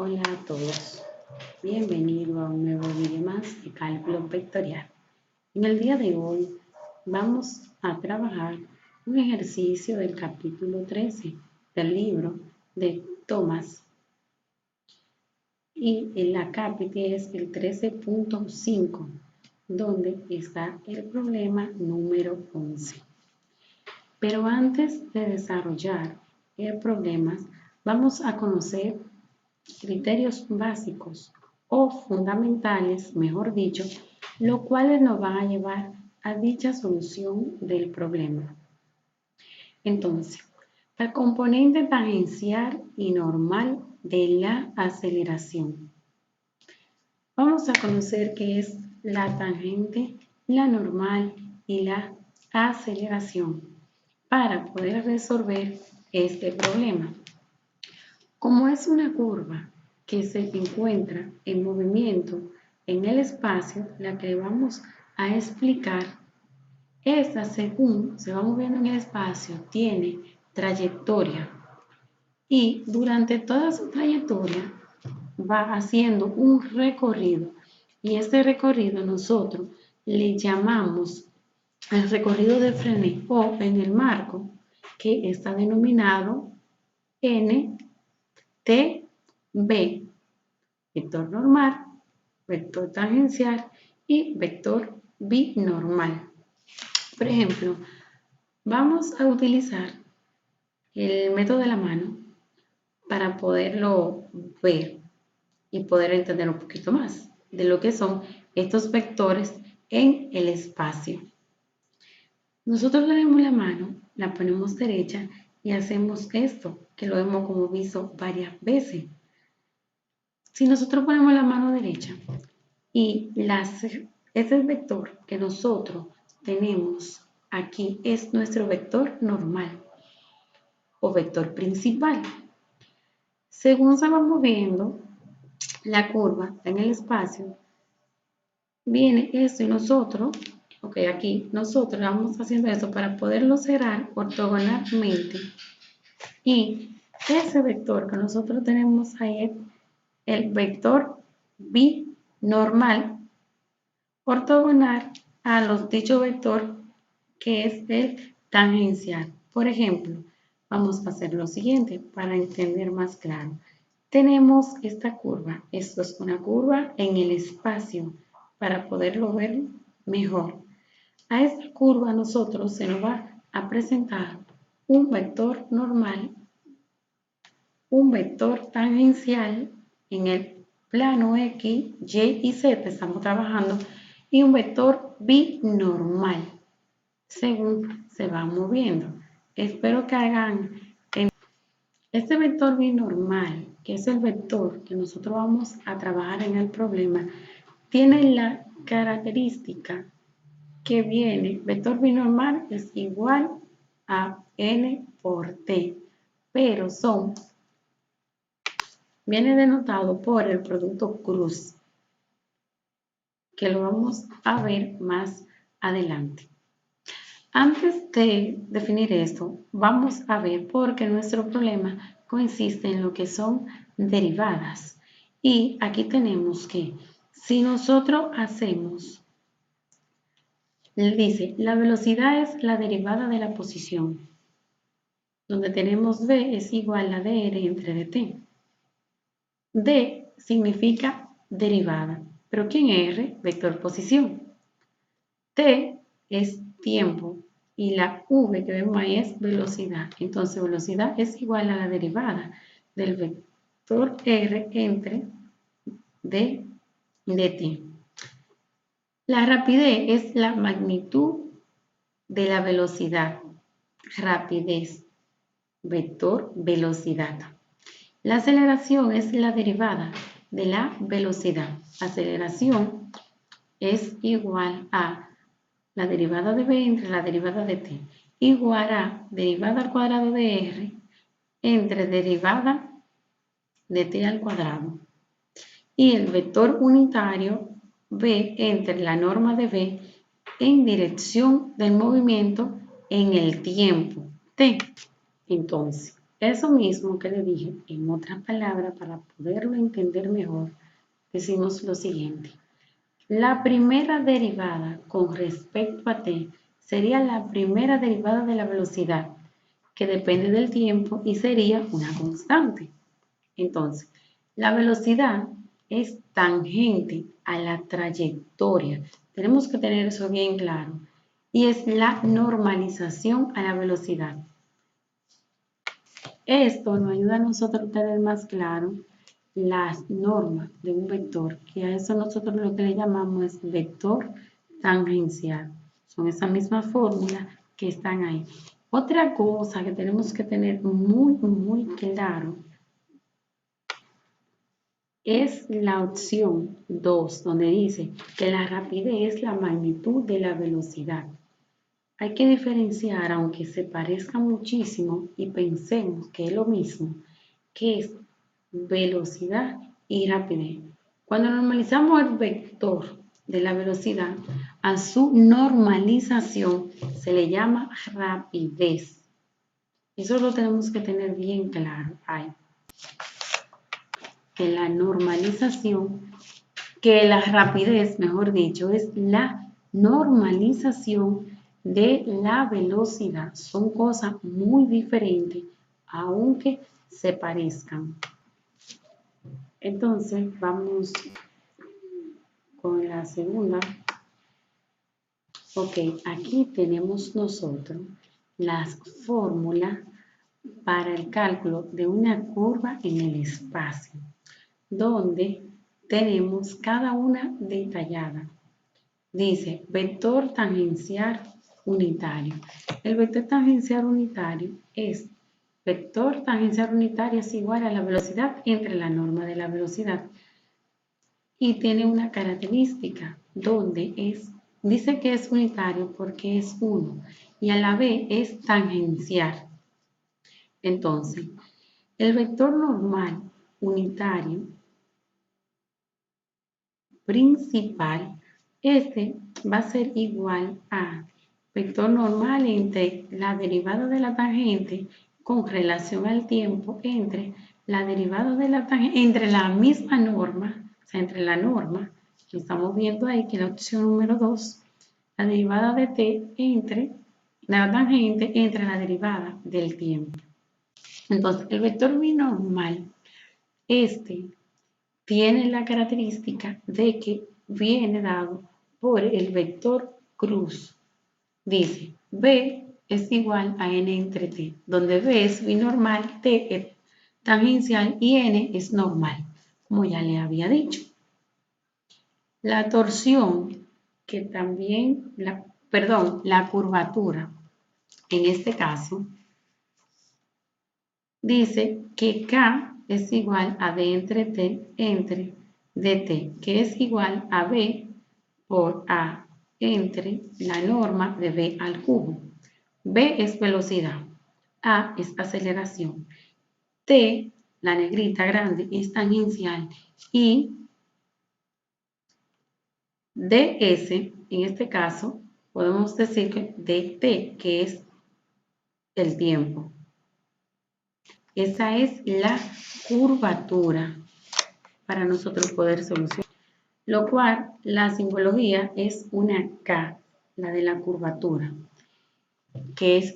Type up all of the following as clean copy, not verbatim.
Hola a todos, bienvenido a un nuevo video más de cálculo vectorial. En el día de hoy vamos a trabajar un ejercicio del capítulo 13 del libro de Thomas y en la cápite es el 13.5 donde está el problema número 11. Pero antes de desarrollar el problema vamos a conocer criterios básicos o fundamentales, mejor dicho, los cuales nos van a llevar a dicha solución del problema. Entonces, el componente tangencial y normal de la aceleración. Vamos a conocer qué es la tangente, la normal y la aceleración para poder resolver este problema. Como es una curva que se encuentra en movimiento en el espacio, la que vamos a explicar, esta según se va moviendo en el espacio tiene trayectoria y durante toda su trayectoria va haciendo un recorrido y este recorrido nosotros le llamamos el recorrido de Frenet o en el marco que está denominado NTB, vector normal, vector tangencial y vector binormal. Por ejemplo, vamos a utilizar el método de la mano para poderlo ver y poder entender un poquito más de lo que son estos vectores en el espacio. Nosotros tenemos la mano, la ponemos derecha y hacemos esto, que lo hemos como visto varias veces. Si nosotros ponemos la mano derecha y ese vector que nosotros tenemos aquí es nuestro vector normal o vector principal. Según se va moviendo la curva en el espacio, viene esto y nosotros, aquí nosotros vamos haciendo esto para poderlo cerrar ortogonalmente. Y ese vector que nosotros tenemos ahí es el vector binormal ortogonal a los dicho vector que es el tangencial. Por ejemplo, vamos a hacer lo siguiente para entender más claro. Tenemos esta curva, esto es una curva en el espacio para poderlo ver mejor. A esta curva nosotros se nos va a presentar un vector normal, un vector tangencial en el plano X, Y y Z estamos trabajando y un vector binormal según se va moviendo. Espero que hagan este vector binormal, que es el vector que nosotros vamos a trabajar en el problema, tiene la característica que viene, vector binormal es igual a n por t, pero viene denotado por el producto cruz, que lo vamos a ver más adelante. Antes de definir esto, vamos a ver por qué nuestro problema consiste en lo que son derivadas. Y aquí tenemos que si nosotros hacemos, dice, la velocidad es la derivada de la posición, donde tenemos v es igual a dr entre dt. D significa derivada, pero ¿quién es r? Vector posición. T es tiempo y la v que vemos ahí es velocidad. Entonces velocidad es igual a la derivada del vector r entre d dt. La rapidez es la magnitud de la velocidad. Rapidez, vector velocidad. La aceleración es la derivada de la velocidad. Aceleración es igual a la derivada de v entre la derivada de t, igual a derivada al cuadrado de r entre derivada de t al cuadrado. Y el vector unitario v entre la norma de v en dirección del movimiento en el tiempo t. Entonces, Eso mismo que le dije, en otras palabras, para poderlo entender mejor, decimos lo siguiente. La primera derivada con respecto a t sería la primera derivada de la velocidad, que depende del tiempo y sería una constante. Entonces, la velocidad es tangente a la trayectoria. Tenemos que tener eso bien claro. Y es la normalización a la velocidad. Esto nos ayuda a nosotros a tener más claro las normas de un vector, que a eso nosotros lo que le llamamos es vector tangencial. Son esas mismas fórmulas que están ahí. Otra cosa que tenemos que tener muy claro es la opción 2, donde dice que la rapidez es la magnitud de la velocidad. Hay que diferenciar, aunque se parezca muchísimo y pensemos que es lo mismo, que es velocidad y rapidez. Cuando normalizamos el vector de la velocidad, a su normalización se le llama rapidez. Eso lo tenemos que tener bien claro ahí. Que la normalización, que la rapidez, mejor dicho, es la normalización de la velocidad. Son cosas muy diferentes, aunque se parezcan. Entonces, vamos con la segunda. Ok, aquí tenemos nosotros las fórmulas para el cálculo de una curva en el espacio, donde tenemos cada una detallada. Dice vector tangencial unitario. El vector tangencial unitario es vector tangencial unitario es igual a la velocidad entre la norma de la velocidad. Y tiene una característica donde dice que es unitario porque es 1 y a la vez es tangencial. Entonces, el vector normal unitario principal, este va a ser igual a vector normal entre la derivada de la tangente con relación al tiempo entre la derivada de la tangente, entre la misma norma, o sea, entre la norma, que estamos viendo ahí, que es la opción número 2, la derivada de t entre la tangente entre la derivada del tiempo. Entonces, el vector binormal, tiene la característica de que viene dado por el vector cruz. Dice, B es igual a n entre t, donde B es binormal, t es tangencial y n es normal, como ya le había dicho. La torsión, que también, la curvatura, en este caso, dice que K es igual a D entre T entre dt, que es igual a B por A entre la norma de B al cubo. B es velocidad, A es aceleración, T, la negrita grande, es tangencial y ds, en este caso, podemos decir que dt, que es el tiempo. Esa es la curvatura para nosotros poder solucionar. Lo cual, la simbología es una K, la de la curvatura, que es,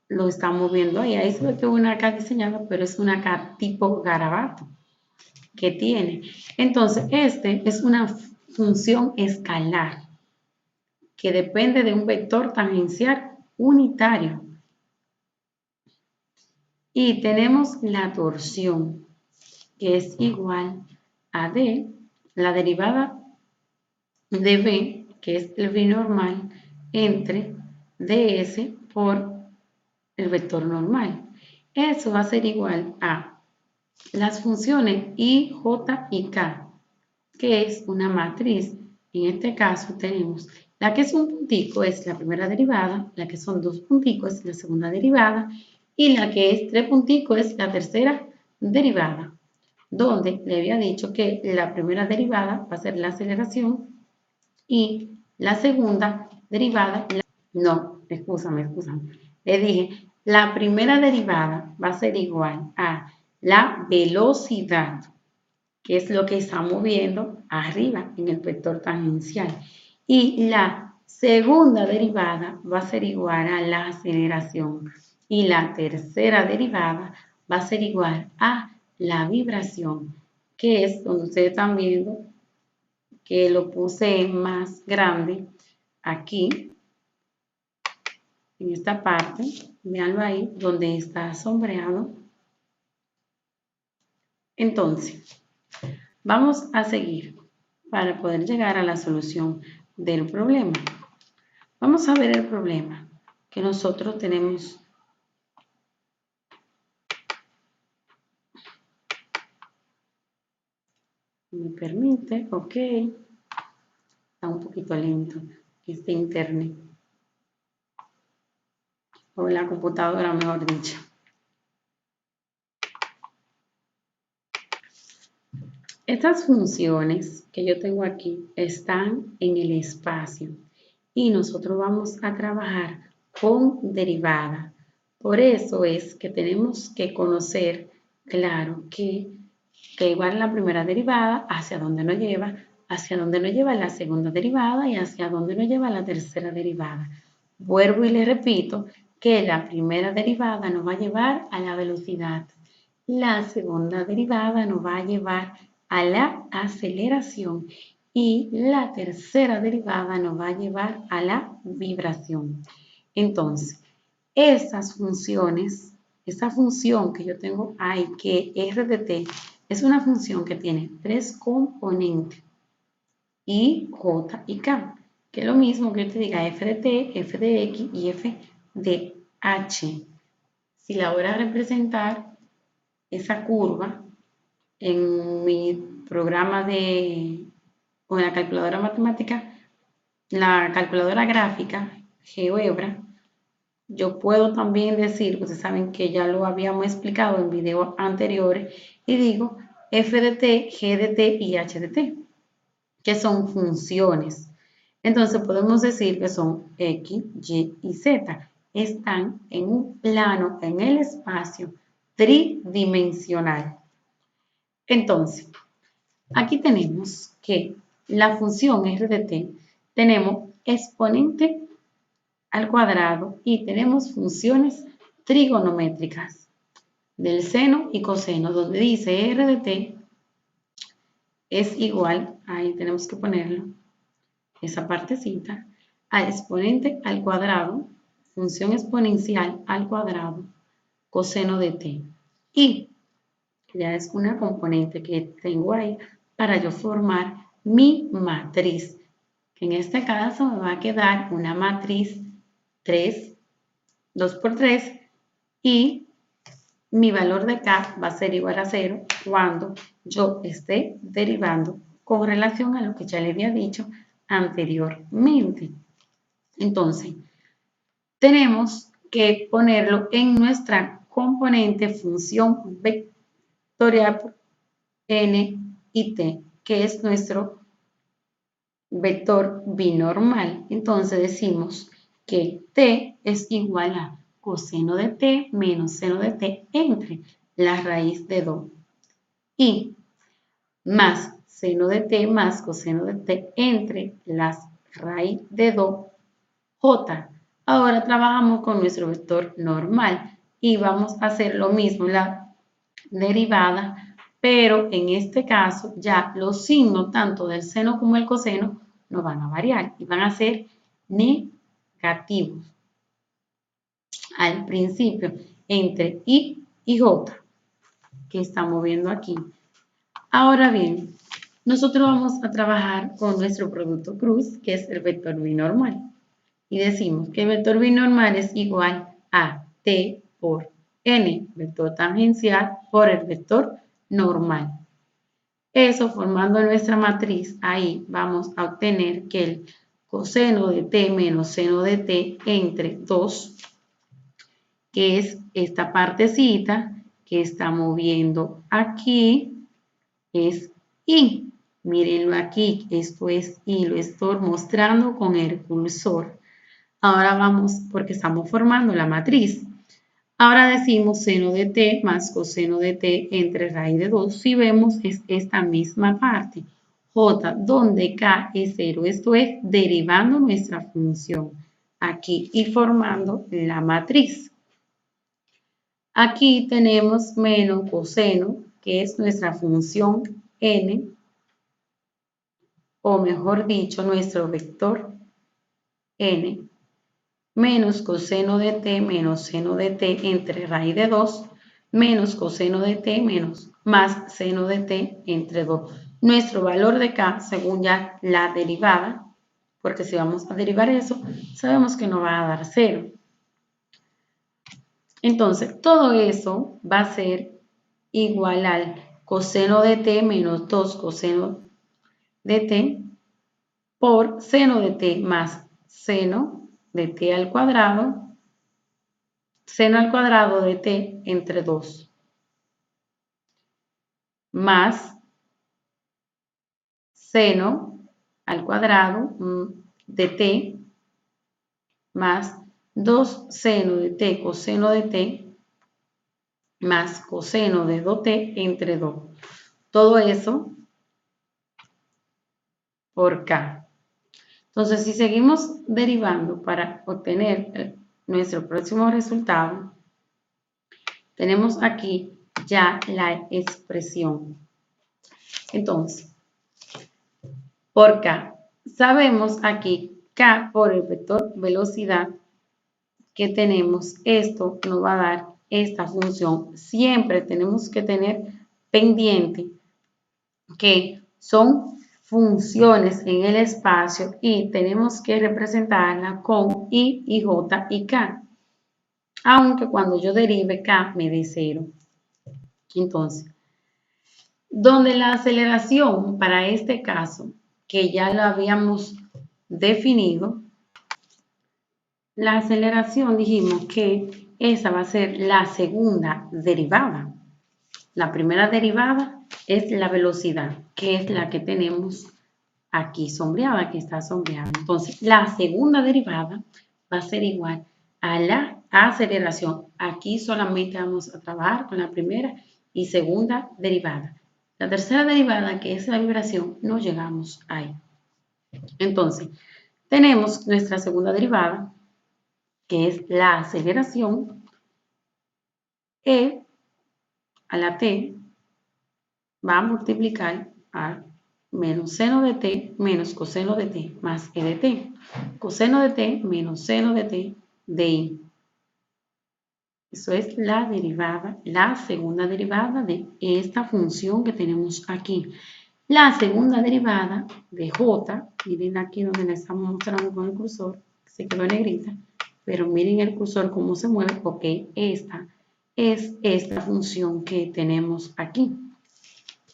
lo estamos viendo ahí. Ahí se ve que es una K diseñada, pero es una K tipo garabato que tiene. Entonces, este es una función escalar que depende de un vector tangencial unitario. Y tenemos la torsión, que es igual a D, la derivada de B, que es el binormal, entre ds por el vector normal. Eso va a ser igual a las funciones I, J y K, que es una matriz. En este caso tenemos la que es un puntico es la primera derivada, la que son dos punticos es la segunda derivada y la que es tres punticos es la tercera derivada, donde le había dicho que la primera derivada va a ser la aceleración y la segunda derivada, no, excúsame, le dije la primera derivada va a ser igual a la velocidad, que es lo que estamos viendo arriba en el vector tangencial. Y la segunda derivada va a ser igual a la aceleración. Y la tercera derivada va a ser igual a la vibración, que es donde ustedes están viendo que lo puse más grande aquí, en esta parte. Veanlo ahí, donde está sombreado. Entonces, vamos a seguir para poder llegar a la solución del problema. Vamos a ver el problema que nosotros tenemos. Me permite, ok. Está un poquito lento este internet. O la computadora, mejor dicho. Estas funciones que yo tengo aquí están en el espacio y nosotros vamos a trabajar con derivada. Por eso es que tenemos que conocer, claro, que igual la primera derivada, hacia dónde nos lleva la segunda derivada y hacia dónde nos lleva la tercera derivada. Vuelvo y le repito que la primera derivada nos va a llevar a la velocidad. La segunda derivada nos va a llevar a la aceleración y la tercera derivada nos va a llevar a la vibración. Entonces, estas funciones, esta función que yo tengo ahí, que R de t, es una función que tiene tres componentes, I, J y K, que es lo mismo que yo te diga f de t, f de x y f de h. Si la voy a representar, esa curva, en mi programa o en la calculadora matemática, la calculadora gráfica, GeoGebra, yo puedo también decir, ustedes saben que ya lo habíamos explicado en videos anteriores, y digo f de t, g de t y h de t, que son funciones. Entonces podemos decir que son x, y y z. Están en un plano, en el espacio tridimensional. Entonces, aquí tenemos que la función r de t, tenemos exponente al cuadrado y tenemos funciones trigonométricas del seno y coseno, donde dice r de t es igual, ahí tenemos que ponerlo, esa partecita, a exponente al cuadrado, función exponencial al cuadrado, coseno de t. Y ya es una componente que tengo ahí para yo formar mi matriz, que en este caso me va a quedar una matriz 3, 2 por 3, y mi valor de K va a ser igual a 0 cuando yo esté derivando con relación a lo que ya le había dicho anteriormente. Entonces, tenemos que ponerlo en nuestra componente función vectorial n y t, que es nuestro vector binormal. Entonces decimos que t es igual a coseno de t menos seno de t entre la raíz de 2 y más seno de t más coseno de t entre la raíz de 2j. Ahora trabajamos con nuestro vector normal y vamos a hacer lo mismo, la derivada, pero en este caso ya los signos tanto del seno como el coseno no van a variar y van a ser negativos al principio entre I y J, que estamos viendo aquí. Ahora bien, nosotros vamos a trabajar con nuestro producto cruz, que es el vector binormal. Y decimos que el vector binormal es igual a t por n, vector tangencial por el vector normal. Eso formando nuestra matriz, ahí vamos a obtener que el coseno de t menos seno de t entre 2, que es esta partecita que estamos viendo aquí, es i. Mírenlo aquí, esto es i, lo estoy mostrando con el cursor. Ahora vamos, porque estamos formando la matriz. Ahora decimos seno de t más coseno de t entre raíz de 2. Si vemos es esta misma parte. J, donde K es 0. Esto es derivando nuestra función aquí y formando la matriz. Aquí tenemos menos coseno, que es nuestra función n, o mejor dicho, nuestro vector n, menos coseno de t menos seno de t entre raíz de 2, menos coseno de t menos más seno de t entre 2. Nuestro valor de k, según ya la derivada, porque si vamos a derivar eso, sabemos que nos va a dar 0. Entonces, todo eso va a ser igual al coseno de t menos 2 coseno de t por seno de t más seno de t al cuadrado, seno al cuadrado de t entre 2, más seno al cuadrado de t más 2 seno de t coseno de t más coseno de 2t entre 2. Todo eso por k. Entonces, si seguimos derivando para obtener nuestro próximo resultado, tenemos aquí ya la expresión. Entonces, por k, sabemos aquí k por el vector velocidad que tenemos, esto nos va a dar esta función. Siempre tenemos que tener pendiente que son funciones en el espacio y tenemos que representarla con i y j y k, aunque cuando yo derive k me dé 0. Entonces, donde la aceleración para este caso, que ya lo habíamos definido, la aceleración dijimos que esa va a ser la segunda derivada. La primera derivada es la velocidad, que es la que tenemos aquí sombreada, que está sombreada. Entonces, la segunda derivada va a ser igual a la aceleración. Aquí solamente vamos a trabajar con la primera y segunda derivada. La tercera derivada, que es la vibración, no llegamos ahí. Entonces, tenemos nuestra segunda derivada, que es la aceleración, e a la t va a multiplicar a menos seno de t menos coseno de t más e de t. Coseno de t menos seno de t de i. Eso es la derivada, la segunda derivada de esta función que tenemos aquí. La segunda derivada de j, miren aquí donde le estamos mostrando con el cursor, se quedó en negrita, pero miren el cursor cómo se mueve, porque esta es esta función que tenemos aquí.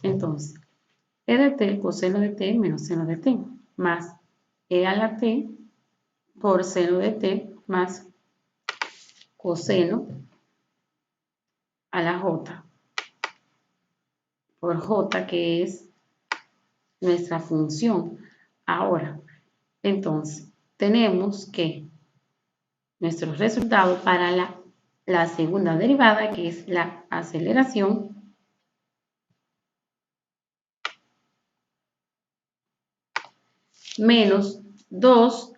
Entonces, e de t, coseno de t menos seno de t, más e a la t por seno de t más coseno a la j por j, que es nuestra función. Ahora, entonces, tenemos que nuestro resultado para la segunda derivada, que es la aceleración, menos 2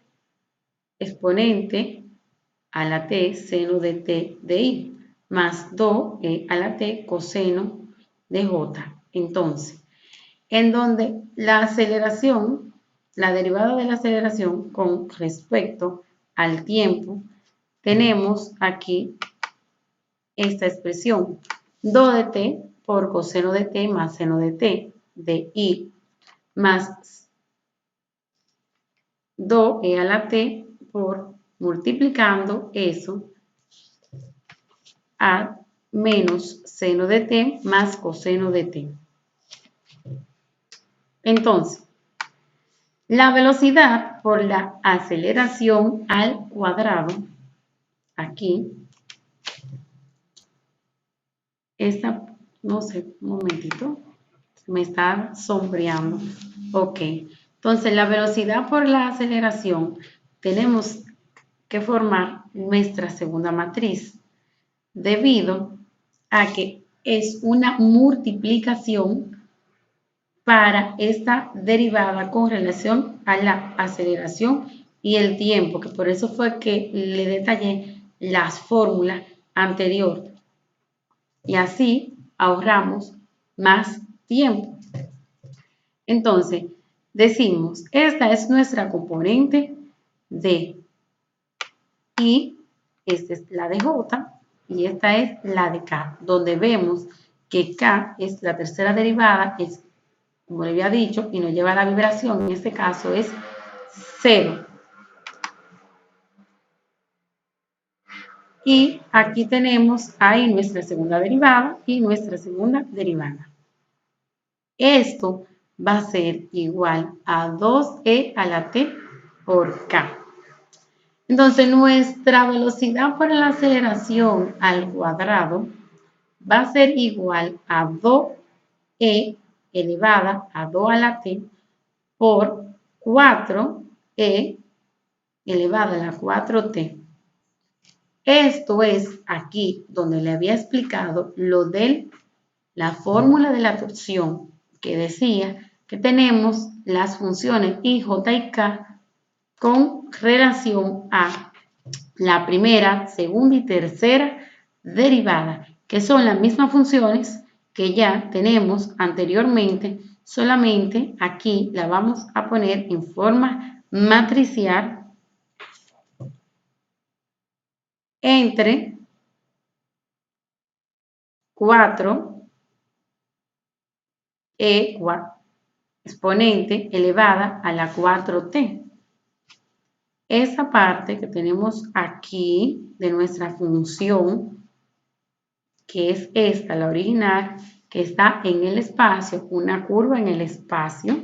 exponente a la t seno de t de i, más 2 a la t coseno de j. Entonces, en donde la aceleración, la derivada de la aceleración con respecto al tiempo, tenemos aquí esta expresión, 2 de t por coseno de t más seno de t de i, más 2 a la t por multiplicando eso a menos seno de t más coseno de t. Entonces, la velocidad por la aceleración al cuadrado, aquí, esta, no sé, un momentito, me está sombreando. Ok, entonces la velocidad por la aceleración, tenemos que formar nuestra segunda matriz. debido a que es una multiplicación para esta derivada con relación a la aceleración y el tiempo, que por eso fue que le detallé las fórmulas anteriores. Y así ahorramos más tiempo. Entonces, decimos, esta es nuestra componente D y esta es la de J y esta es la de K, donde vemos que K es la tercera derivada, es como le había dicho, y nos lleva a la vibración, en este caso es 0. Y aquí tenemos ahí nuestra segunda derivada y nuestra segunda derivada. Esto va a ser igual a 2e a la t por k. Entonces, nuestra velocidad por la aceleración al cuadrado va a ser igual a 2e elevada a 2 a la t por 4e elevada a la 4t. Esto es aquí donde le había explicado lo de la fórmula de la torsión, que decía que tenemos las funciones i, j y k con relación a la primera, segunda y tercera derivada, que son las mismas funciones que ya tenemos anteriormente, solamente aquí la vamos a poner en forma matricial entre 4 exponente elevada a la 4t. Esa parte que tenemos aquí de nuestra función, que es esta, la original, que está en el espacio, una curva en el espacio.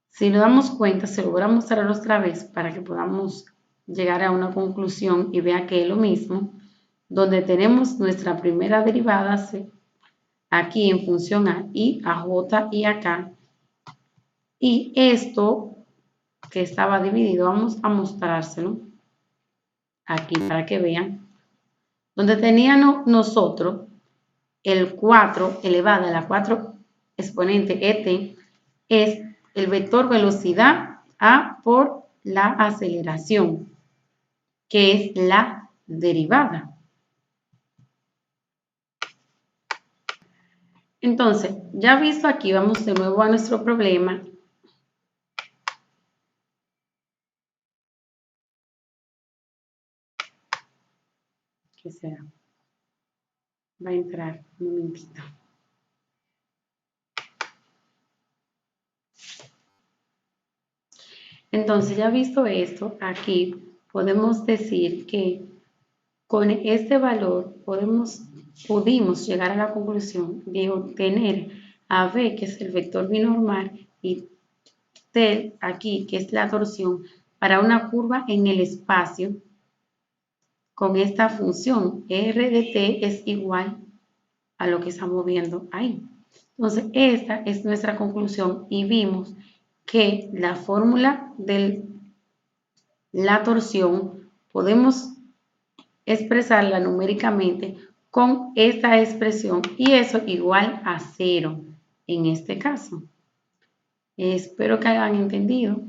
Si nos damos cuenta, se lo voy a mostrar otra vez para que podamos llegar a una conclusión y vea que es lo mismo, donde tenemos nuestra primera derivada aquí en función a i, a j y a k. Y esto que estaba dividido, vamos a mostrárselo aquí para que vean, donde teníamos nosotros el 4 elevado a la 4 exponente et es el vector velocidad a por la aceleración, que es la derivada. Entonces, ya visto aquí, vamos de nuevo a nuestro problema. ¿Qué será? Va a entrar un momentito. Entonces, ya visto esto, aquí podemos decir que con este valor pudimos llegar a la conclusión de obtener a B, que es el vector binormal, y T aquí, que es la torsión, para una curva en el espacio con esta función. R de T es igual a lo que estamos viendo ahí. Entonces, esta es nuestra conclusión y vimos que la fórmula de la torsión podemos expresarla numéricamente con esta expresión y eso igual a 0 en este caso. Espero que hayan entendido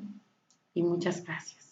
y muchas gracias.